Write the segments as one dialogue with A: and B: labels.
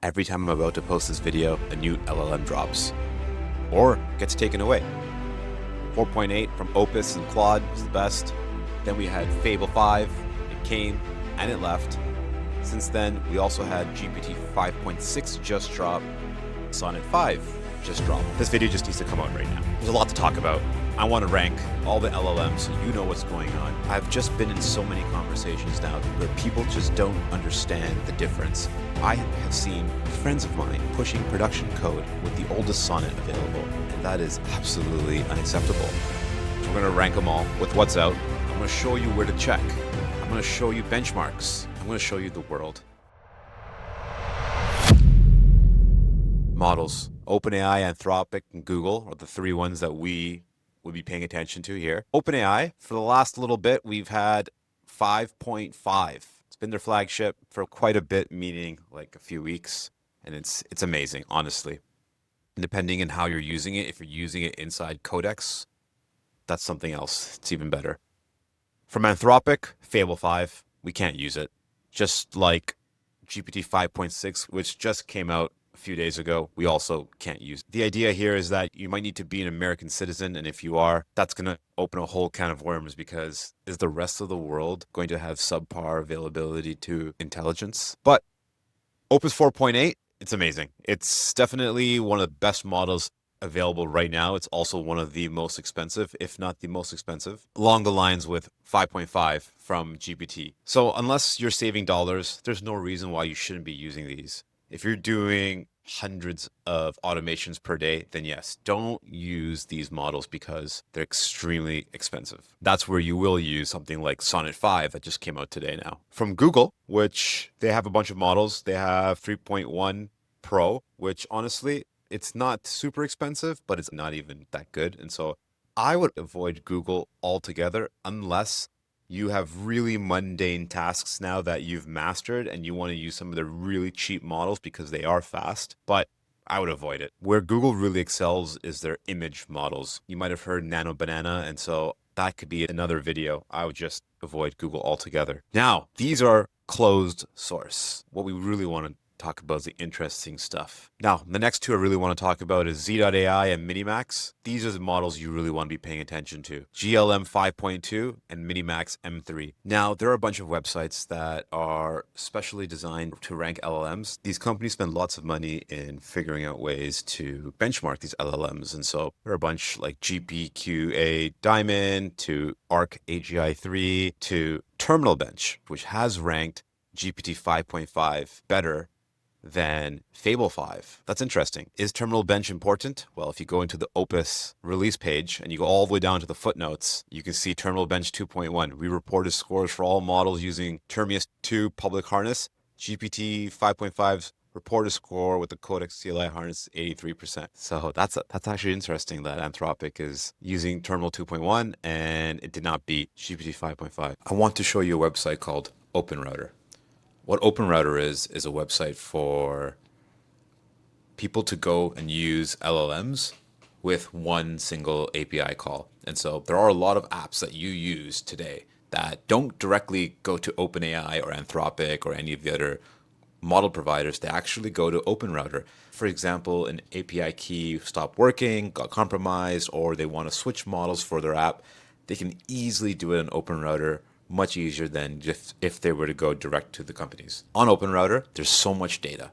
A: every time I'm about to post this video, a new LLM drops or gets taken away. 4.8 from Opus and Claude was the best. Then we had Fable 5, it came and it left. Since then, we also had GPT 5.6 just drop, Sonnet 5 just dropped. This video just needs to come out right now. There's a lot to talk about. I want to rank all the LLMs so you know what's going on. I've just been in so many conversations now where people just don't understand the difference. I have seen friends of mine pushing production code with the oldest Sonnet available, and that is absolutely unacceptable. So we're going to rank them all with what's out. I'm going to show you where to check. I'm going to show you benchmarks. I'm going to show you the world. Models. OpenAI, Anthropic, and Google are the three ones that we will be paying attention to here. OpenAI, for the last little bit, we've had 5.5. It's been their flagship for quite a bit, meaning like a few weeks. And it's amazing, honestly. And depending on how you're using it, if you're using it inside Codex, that's something else. It's even better. From Anthropic, Fable 5, we can't use it. Just like GPT 5.6, which just came out a few days ago, we also can't use it. The idea here is that you might need to be an American citizen, and if you are, that's going to open a whole can of worms, because is the rest of the world going to have subpar availability to intelligence? But Opus 4.8, it's amazing. It's definitely one of the best models available right now. It's also one of the most expensive, if not the most expensive, along the lines with 5.5 from GPT. So unless you're saving dollars, there's no reason why you shouldn't be using these. If you're doing hundreds of automations per day, then yes, don't use these models because they're extremely expensive. That's where you will use something like Sonnet 5 that just came out today now. From Google, which they have a bunch of models. They have 3.1 Pro, which honestly, it's not super expensive, but it's not even that good. And so I would avoid Google altogether unless you have really mundane tasks now that you've mastered and you want to use some of the really cheap models because they are fast, but I would avoid it. Where Google really excels is their image models. You might have heard Nano Banana, and so that could be another video. I would just avoid Google altogether. Now, these are closed source. What we really want to talk about is the interesting stuff. Now, the next two I really want to talk about is Z.AI and MiniMax. These are the models you really want to be paying attention to. GLM 5.2 and MiniMax M3. Now, there are a bunch of websites that are specially designed to rank LLMs. These companies spend lots of money in figuring out ways to benchmark these LLMs. And so there are a bunch like GPQA Diamond to ARC AGI 3 to Terminal Bench, which has ranked GPT 5.5 better than Fable 5. That's interesting. Is Terminal Bench important? Well, if you go into the Opus release page and you go all the way down to the footnotes, you can see Terminal Bench 2.1. We reported scores for all models using Termius 2 public harness. GPT 5.5's reported score with the Codex CLI harness 83%. So that's actually interesting that Anthropic is using Terminal 2.1 and it did not beat GPT 5.5. I want to show you a website called OpenRouter. What OpenRouter is a website for people to go and use LLMs with one single API call. And so there are a lot of apps that you use today that don't directly go to OpenAI or Anthropic or any of the other model providers. They actually go to OpenRouter. For example, an API key stopped working, got compromised, or they want to switch models for their app. They can easily do it on OpenRouter, much easier than just if they were to go direct to the companies. On OpenRouter, there's so much data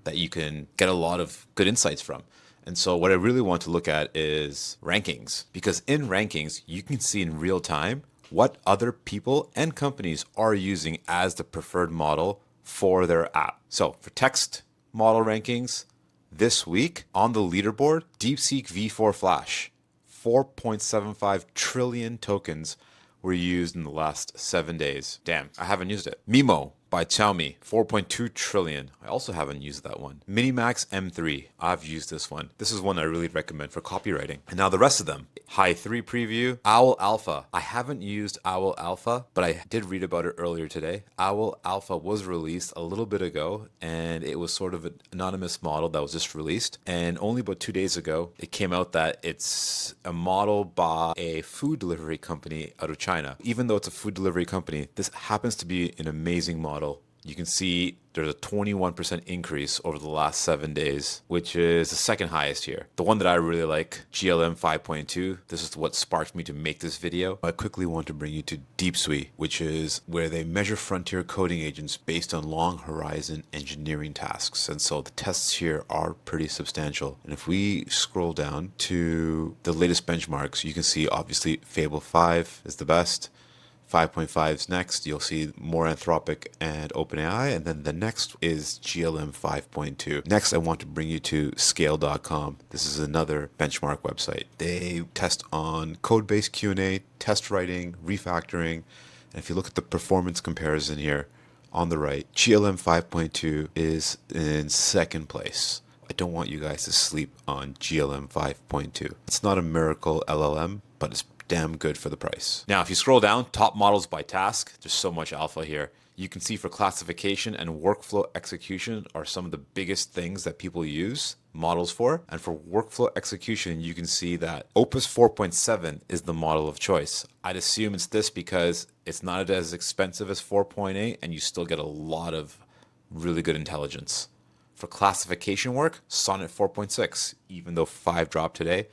A: that you can get a lot of good insights from. And so what I really want to look at is rankings, because in rankings, you can see in real time what other people and companies are using as the preferred model for their app. So for text model rankings, this week on the leaderboard, DeepSeek V4 Flash, 4.75 trillion tokens were used in the last 7 days. Damn, I haven't used it. Mimo by Xiaomi, 4.2 trillion. I also haven't used that one. MiniMax M3, I've used this one. This is one I really recommend for copywriting. And now the rest of them. High 3 preview, Owl Alpha. I haven't used Owl Alpha, but I did read about it earlier today. Owl Alpha was released a little bit ago, and it was sort of an anonymous model that was just released. And only about 2 days ago, it came out that it's a model by a food delivery company out of China. Even though it's a food delivery company, this happens to be an amazing model you can see there's a 21% increase over the last 7 days, which is the second highest here. The one that I really like, GLM 5.2, this is what sparked me to make this video. I quickly want to bring you to DeepSeek, which is where they measure frontier coding agents based on long horizon engineering tasks. And so the tests here are pretty substantial. And if we scroll down to the latest benchmarks, you can see obviously Fable 5 is the best. 5.5 is next. You'll see more Anthropic and OpenAI, and then the next is GLM 5.2. Next, I want to bring you to scale.com. This is another benchmark website. They test on code-based Q&A, test writing, refactoring, and if you look at the performance comparison here on the right, GLM 5.2 is in second place. I don't want you guys to sleep on GLM 5.2. It's not a miracle LLM, but it's damn good for the price. Now, if you scroll down, top models by task, there's so much alpha here. You can see for classification and workflow execution are some of the biggest things that people use models for. And for workflow execution, you can see that Opus 4.7 is the model of choice. I'd assume it's this because it's not as expensive as 4.8 and you still get a lot of really good intelligence. For classification work, Sonnet 4.6, even though 5 dropped today,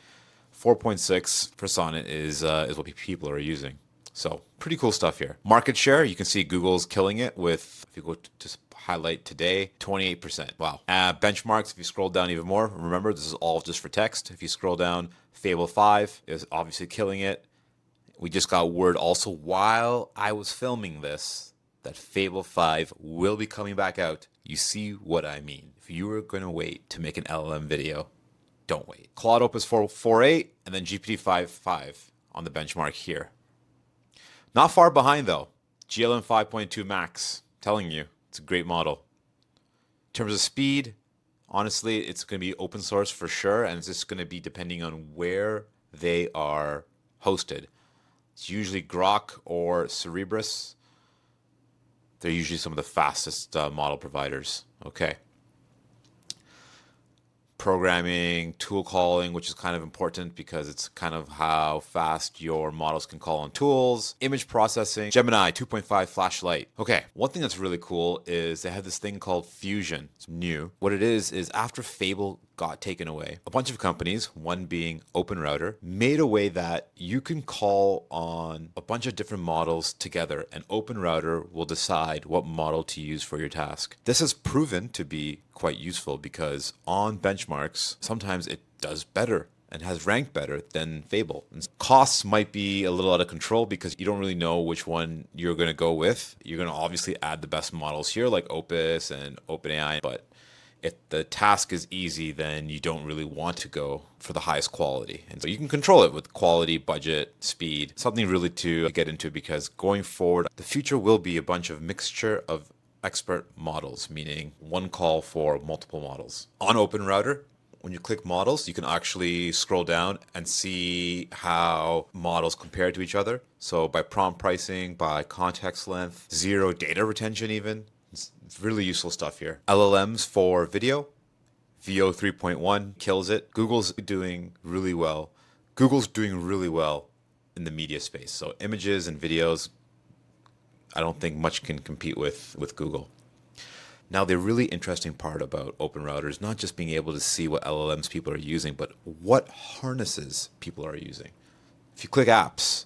A: 4.6 for Sonnet is what people are using. So pretty cool stuff here. Market share, you can see Google's killing it with, if you go to highlight today, 28%. Wow. Benchmarks, if you scroll down even more, remember this is all just for text. If you scroll down, Fable 5 is obviously killing it. We just got word also while I was filming this that Fable 5 will be coming back out. You see what I mean. If you were going to wait to make an LLM video, don't wait. Claude Opus 4.8 and then GPT 5.5 on the benchmark here. Not far behind though. GLM 5.2 Max. Telling you, it's a great model. In terms of speed, honestly, it's going to be open source for sure, and it's just going to be depending on where they are hosted. It's usually Grok or Cerebras. They're usually some of the fastest model providers. Okay. Programming, tool calling, which is kind of important because it's kind of how fast your models can call on tools. Image processing, Gemini 2.5 flashlight. Okay, one thing that's really cool is they have this thing called Fusion. It's new. What it is after Fable got taken away, a bunch of companies, one being OpenRouter, made a way that you can call on a bunch of different models together, and OpenRouter will decide what model to use for your task. This has proven to be quite useful because on benchmarks, sometimes it does better and has ranked better than Fable. And costs might be a little out of control because you don't really know which one you're going to go with. You're going to obviously add the best models here like Opus and OpenAI, but if the task is easy, then you don't really want to go for the highest quality. And so you can control it with quality, budget, speed, something really to get into, because going forward, the future will be a bunch of mixture of expert models, meaning one call for multiple models. On OpenRouter, when you click models, you can actually scroll down and see how models compare to each other. So by prompt pricing, by context length, zero data retention even. It's really useful stuff here. LLMs for video. VO 3.1 kills it. Google's doing really well. Google's doing really well in the media space. So images and videos, I don't think much can compete with Google. Now, the really interesting part about OpenRouter is not just being able to see what LLMs people are using, but what harnesses people are using. If you click apps,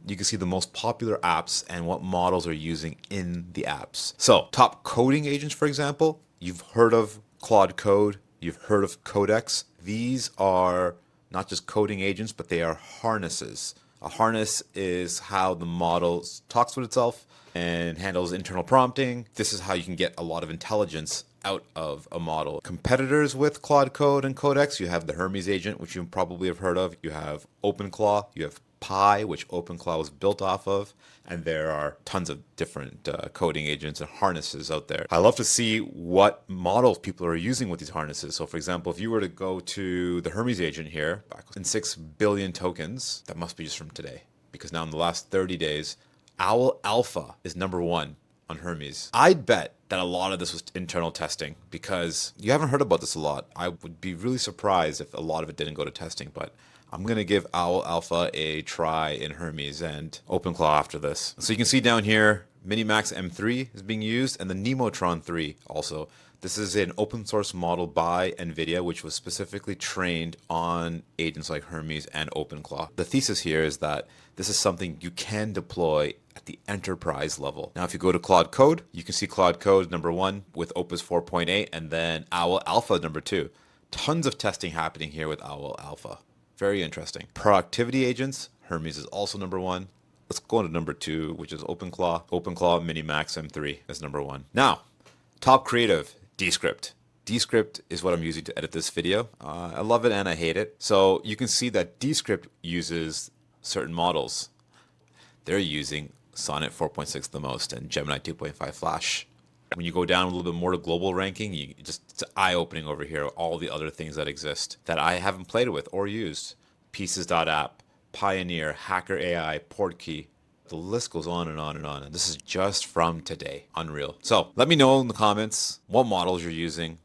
A: you can see the most popular apps and what models are using in the apps. So top coding agents, for example, you've heard of Claude Code, you've heard of Codex. These are not just coding agents, but they are harnesses. A harness is how the model talks with itself and handles internal prompting. This is how you can get a lot of intelligence out of a model. Competitors with Claude Code and Codex, you have the Hermes agent, which you probably have heard of. You have OpenClaw, you have Pi, which OpenClaw was built off of, and there are tons of different coding agents and harnesses out there. I love to see what models people are using with these harnesses. So for example, if you were to go to the Hermes agent here, back in 6 billion tokens, that must be just from today, because now in the last 30 days, Owl Alpha is #1 on Hermes. I'd bet that a lot of this was internal testing, because you haven't heard about this a lot. I would be really surprised if a lot of it didn't go to testing, but I'm going to give Owl Alpha a try in Hermes and OpenClaw after this. So you can see down here, MiniMax M3 is being used, and the Nemotron 3 also. This is an open source model by NVIDIA, which was specifically trained on agents like Hermes and OpenClaw. The thesis here is that this is something you can deploy at the enterprise level. Now, if you go to Claude Code, you can see Claude Code #1 with Opus 4.8, and then Owl Alpha #2. Tons of testing happening here with Owl Alpha. Very interesting. Productivity agents, Hermes is also #1. Let's go on to #2, which is OpenClaw. OpenClaw MiniMax M3 is #1. Now, top creative, Descript. Descript is what I'm using to edit this video. I love it and I hate it. So you can see that Descript uses certain models. They're using Sonnet 4.6 the most and Gemini 2.5 Flash. When you go down a little bit more to global ranking, it's eye-opening over here, all the other things that exist that I haven't played with or used. Pieces.app, Pioneer, Hacker AI, Portkey. The list goes on and on and on. And this is just from today. Unreal. So let me know in the comments what models you're using.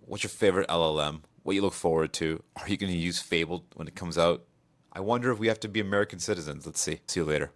A: What's your favorite LLM? What you look forward to? Are you going to use Fable when it comes out? I wonder if we have to be American citizens. Let's see. See you later.